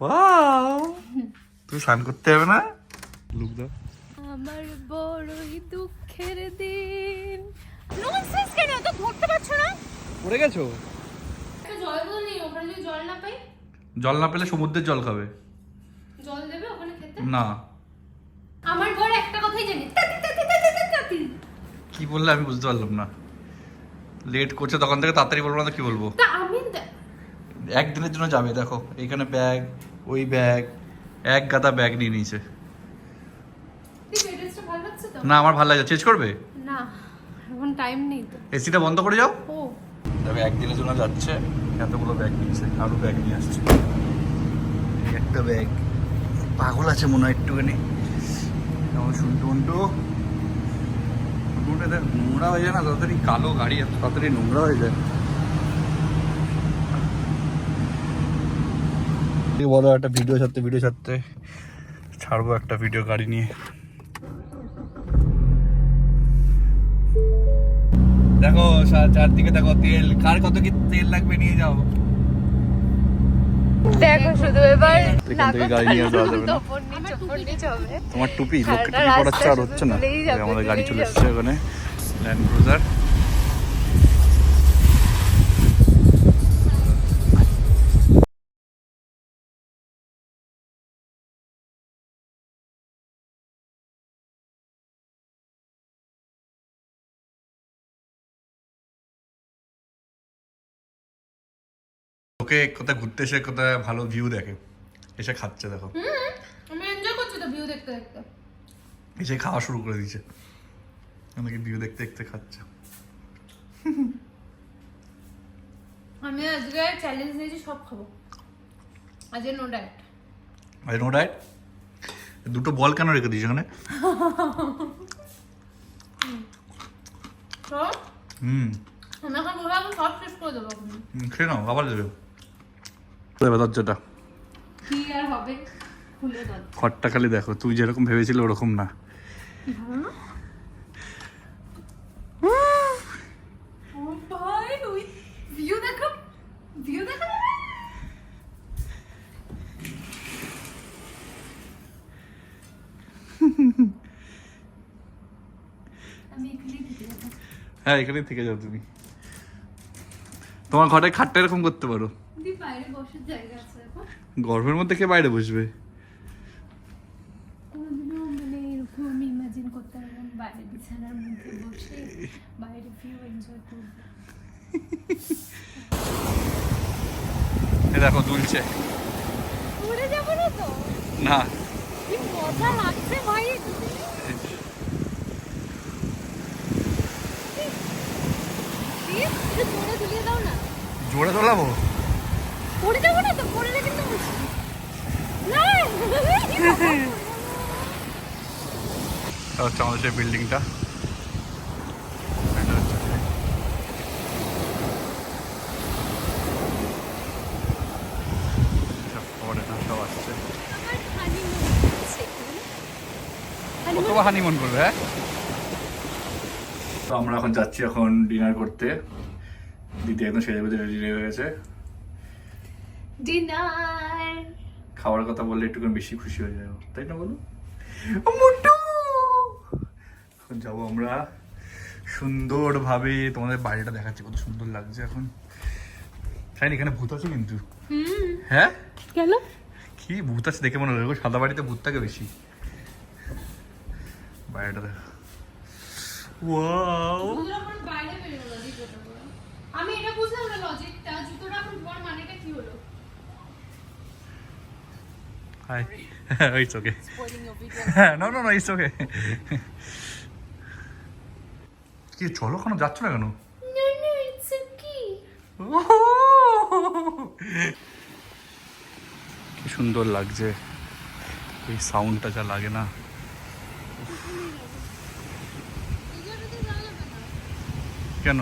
Wow, তুই স্নান করতে হবে না? লুক দাও। আমার বড়ই দুঃখের দিন। ননসেন্স কেন তো ধরতে পারছো না? পড়ে গেছো? একটা জল বোতল নেই, ওখানে যদি জল না পাই? জল না পেলে সমুদ্রের জল খাবে। জল দেবে ওখানে খেতে? না। আমার বড় একটা কথাই জানি, তাতি তাতি তাতি তাতি। কি বললে আমি বুঝতে পারলাম না। লেট করছে তখন থেকে, তাড়াতাড়ি বলবো না তো কি বলবো? তা আমি একদিনের জন্য যাবে, দেখো এইখানে ব্যাগ, ওই ব্যাগ, এক গাদা ব্যাগ নিয়ে নিয়েছে। এই ড্রেসটা ভালো লাগছে তো? না আমার ভালো লাগে, চেঞ্জ করবে? না, এখন টাইম নেই তো। এসিটা বন্ধ করে যাও। ও তবে একদিনের জন্য যাচ্ছে, এতগুলো ব্যাগ নিয়েছে, আরো ব্যাগ নিয়ে আসছে। এই একটা ব্যাগ, পাগল আছে মনে হয় একটুখানি। যেমন শুনটু উন্টু উন্টু দেখ, নোংরা হয়ে যায় না তাড়াতাড়ি, কালো গাড়ি এত তাড়াতাড়ি নোংরা হয়ে যায়। বলো একটা ভিডিও ছাড়তে ছাড়বো একটা ভিডিও গাড়ি নিয়ে। দেখো চারদিকে দেখো, তেল কার কত কি তেল লাগবে নিয়ে যাও। দেখো শুধু এবার এখান থেকে গাড়ি নিয়ে যাওয়া যাবে না। তোমার টুপি, লোককে টুপি পড়াচ্ছে আর হচ্ছে না। আমাদের গাড়ি চলে এসছে ওখানে, ল্যান্ড ক্রুজার। ওকে কোথায় ঘুরতে এসে কোথায় ভালো ভিউ দেখে, এসে খাচ্ছে দেখো। আমি এনজয় করছি তো ভিউ দেখতে দেখতে। এসে খাওয়া শুরু করে দিয়েছে, আমাকে ভিউ দেখতে দেখতে খাচ্ছে। আমি আজকে চ্যালেঞ্জ নিয়েছি, সব খাবো আজকে, নো ডায়েট। আরে নো ডায়েট? দুটো বল কেন রেখে দিয়েছে ওখানে? তো আমি এখন বলবো, আমি সব শেষ করে দেবো। খেয়ে নাও, আবার দেবে দরজাটা। কি আর হবে, খুলে দাও। ঘরটা খালি দেখো, তুই যেরকম ভেবেছিলে ওরকম না। ও ভাই, ওই ভিউ দেখো, ভিউ দেখো। আমি এখানেই থেকে যাবো। হ্যাঁ এখানেই থেকে যাও তুমি। তোমার ঘরে খাটটা এরকম করতে পারো। দি বাইরে বসার জায়গা আছে এখন। গরমের মধ্যে কে বাইরে বসবে? কোনোদিনও মানে এরকম আমি ইমাজিন করতে পারলাম বাইরে বিছানার মধ্যে বসে বাইরে ভিউ এনজয় করবো। দেখো দুলছে। উড়ে যাবো না তো? না, কি মজা লাগছে ভাই। জোরে ঝুলিয়ে দাও না। জোরে দোলাবো? পড়ে যাবো না তো? পড়লে কিন্তু না। হচ্ছে আমাদের সেই বিল্ডিংটা। কতবার হানিমুন করবে? হ্যাঁ, তো আমরা এখন যাচ্ছি এখন ডিনার করতে। দিদি একদম সেজে বেজে রেডি হয়ে গেছে। ডিনার খাওয়ার কথা বললে একটু বেশি খুশি হয়ে যাবো, তাই না বলো? মুন্টু, এখন যাবো আমরা সুন্দরভাবে। তোমাদের বাড়িটা দেখাচ্ছি, কত সুন্দর লাগছে এখন। তাই এখানে ভূত আছে কিন্তু। হ্যাঁ কেন? কি ভূত আছে দেখে মনে হয়, সাদা বাড়িতে ভূত থাকে বেশি। বাইরেটা দেখো, ওয়াও। বাইরে বেরিয়ে গেল জুতোটা পরে। আমি এটা বুঝলাম না লজিকটা, জুতোটা এখন তোমার মানেটা কি হলো? Hi, it's okay. Spoiling your video. No no no, it's okay. কি চলো, কেন যাচ্ছ না কেন? No, no, it's okay. কি সুন্দর লাগছে, এই সাউন্ডটা যা লাগে না। কেন?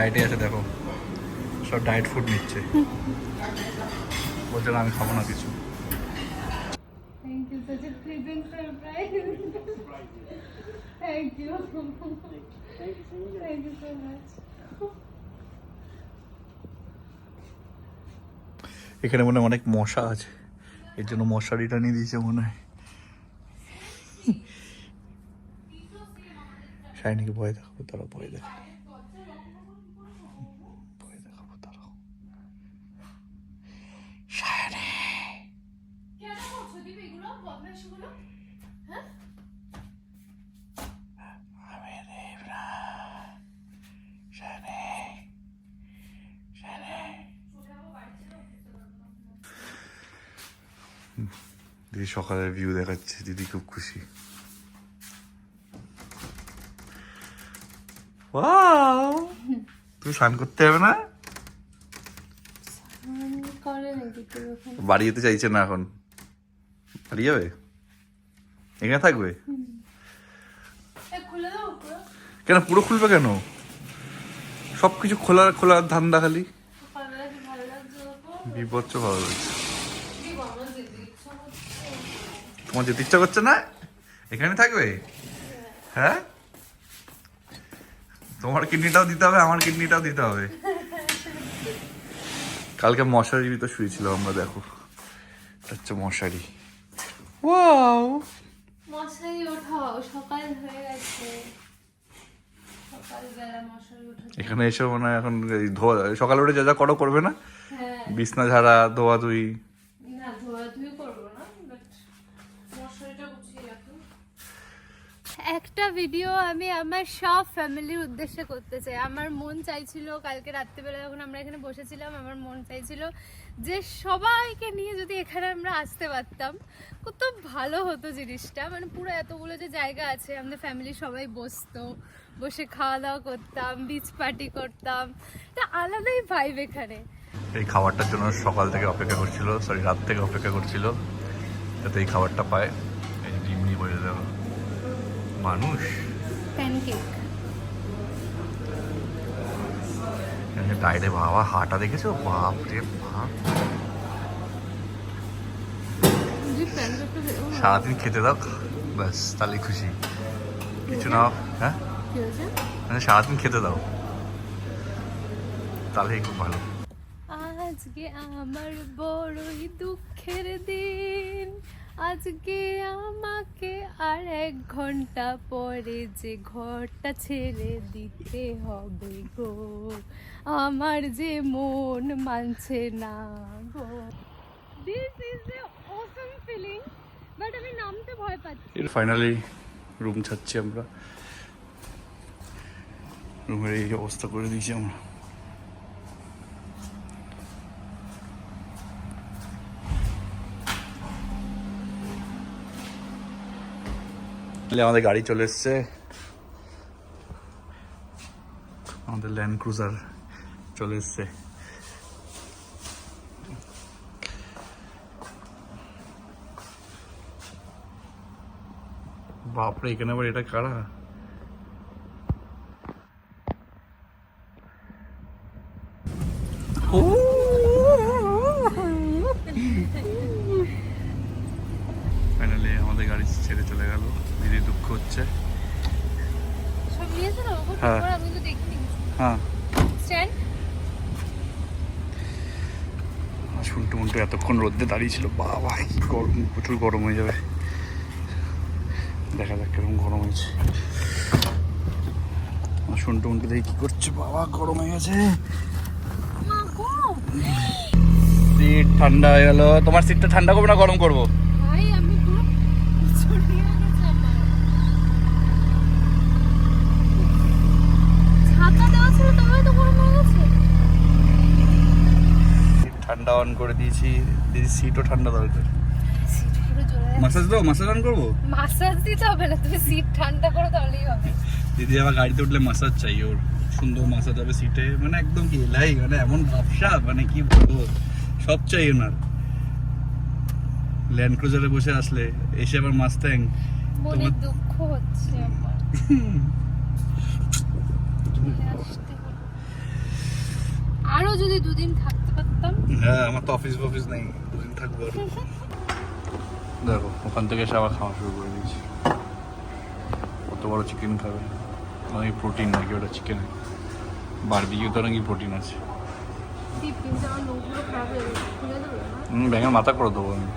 ডায়েটে আছে দেখো, সব ডায়েট ফুড নিচ্ছে। বলছে না আমি খাবো না কিছু। Thank you, such a pleasant surprise. Thank you. Thank you so much. এখানে মনে হয় অনেক মশা আছে, এর জন্য মশারিটা নিয়ে দিয়েছে মনে হয়। শাইনিকে ভয় দেখাবো, তারা ভয় দেখাবো, ভয় দেখাবো তারাও। শাইনি কেন করছো দিদি এগুলো বদমাইশিগুলো? হ্যাঁ? আমি দেব না। শাইনি শাইনি দিদি সকালের ভিউ দেখাচ্ছে, দিদি খুব খুশি। ওয়াও, তুমি স্নান করতে হবে না? করে নাকি কেউ ওখানে? বাড়ি যেতে চাইছে না এখন, বাড়ি যাবে? এখানে থাকবে? খুলে দাও পুরো। কেন পুরো খুলবে কেন? সবকিছু খোলার খোলার ধান্দা খালি। সকালবেলা কি ভালো লাগছে ওপর? বিপচ্ছ ভালো লাগছে। কি বাবা যেতে ইচ্ছা করছে। তোমার যেতে ইচ্ছা করছে না? এখানে থাকবে? হ্যাঁ, তোমার কিডনিটাও দিতে হবে, আমার কিডনিটাও দিতে হবে। কালকে মশারির ভিতর শুয়েছিল আমরা, দেখো এটা হচ্ছে মশারি। ওয়াও, মশারি ওঠাও, সকাল হয়ে গেছে। সকালবেলা মশারি ওঠাতে। এখানে এসে মনে হয় এখন এই ধোয়া, সকালে উঠে যা যা করো করবে না, হ্যাঁ, বিছনা ঝাড়া, ধোয়া ধুই। না ধোয়াধুয়ি করবো না, বাট মশারিটা গুছিয়ে রাখো। একটা ভিডিও আমি আমার সব ফ্যামিলির উদ্দেশ্যে করতে চাই। আমার মন চাইছিল কালকে রাত্রিবেলা যখন আমরা এখানে বসেছিলাম, আমার মন চাইছিল যে সবাইকে নিয়ে যদি এখানে আমরা আসতে পারতাম, কত ভালো হতো জিনিসটা। মানে পুরো এতগুলো যে জায়গা আছে, আমাদের ফ্যামিলি সবাই বসতো, বসে খাওয়া দাওয়া করতাম, বিচ পার্টি করতাম, এটা আলাদাই ভাইব এখানে। এই খাবারটার জন্য সকাল থেকে অপেক্ষা করছিল, সরি রাত থেকে অপেক্ষা করছিল যাতে এই খাবারটা পায়। এই যে ডিমনি বলে দেওয়া মানুষ, প্যানকেক। টাইডে বাবা হাটা দেখেছো, বাপ রে বাপ। সারাদিন খেতে দাও ব্যাস, তাহলে খুশি, কিছু না। হ্যাঁ, কি হয়েছে? মানে সারাদিন খেতে দাও তাহলেই খুব ভালো। আজকে আমার বড়ই দুঃখের দিন, আজকে আমাকে আর 1 ঘন্টা পরে যে ঘরটা ছেড়ে দিতে হবে গো, আমার যে মন মানছে না গো। This is a awesome feeling, but আমি নামতে ভয় পাচ্ছি। ফাইনালি রুম ছাড়ছি আমরা, রুমের এই অবস্থা করে দিয়েছি আমরা। আমাদের গাড়ি চলে এসছে, আমাদের ল্যান্ড ক্রুজার চলে এসছে। বাপরে, এখানে আবার এটা কারা? ফাইনালি আমাদের গাড়ি ছেড়ে চলে গেল, দিদি দুঃখ হচ্ছে। সব নিয়েছো না ওপর? হ্যাঁ। আমি তো দেখিনি। হ্যাঁ, স্ট্যান্ড। শুনটু মুন্টু এতক্ষণ রোদ্দে দাঁড়িয়ে ছিল, বাবা কি গরম, প্রচুর গরম হয়ে যাবে। দেখা যাক কিরকম গরম হয়েছে। শুনটু মুন্টু দেখি কি করছে, বাবা গরম হয়ে গেছে। সিট ঠান্ডা হয়ে গেল। তোমার সিটটা ঠান্ডা করবো না গরম করবো? ভাই আমি পুরো ছড়িয়ে গেছে আমার। ছাতা দেওয়া ছিল তবে তো গরম হয়ে গেছে। ঠান্ডা অন করে দিয়েছি, দিদি সিটও ঠান্ডা দরকার। সিট পুরো জ্বলে যাচ্ছে। মাসাজ দাও, মাসাজ অন করবো। মাসাজ দিতে হবে না, তুমি সিট ঠান্ডা করো তাহলেই হবে। দিদি আবার গাড়িতে উঠলে মাসাজ চাই ওর, সুন্দর মাসাজ হবে সিটে, মানে একদম কি লাই, মানে এমন ভাবসা, মানে কি বলবো, সব চাই ওনার। ল্যান্ড ক্রুজারে বসে আসলে, এসে আবার মাস্ট্যাং। মনে দুঃখ হচ্ছে আমার। চলে আসতে হলো। আরো যদি 2 দিন থাকতে পারতাম। হ্যাঁ, আমার তো অফিস নেই, 2 দিন থাকবো আর। দেখো ওখান থেকে এসে আবার খাওয়া শুরু করে দিয়েছি। কত বড় চিকেন খাবে, অনেক প্রোটিন নাকি ওটা চিকেনে, বারবিকিউ তো নাকি প্রোটিন আছে। দীপ কিন্তু আমার নখগুলো খারাপ হয়ে গেছে, খুলে দেবো না? ব্যাঙের মাথা করে দেবো আমি।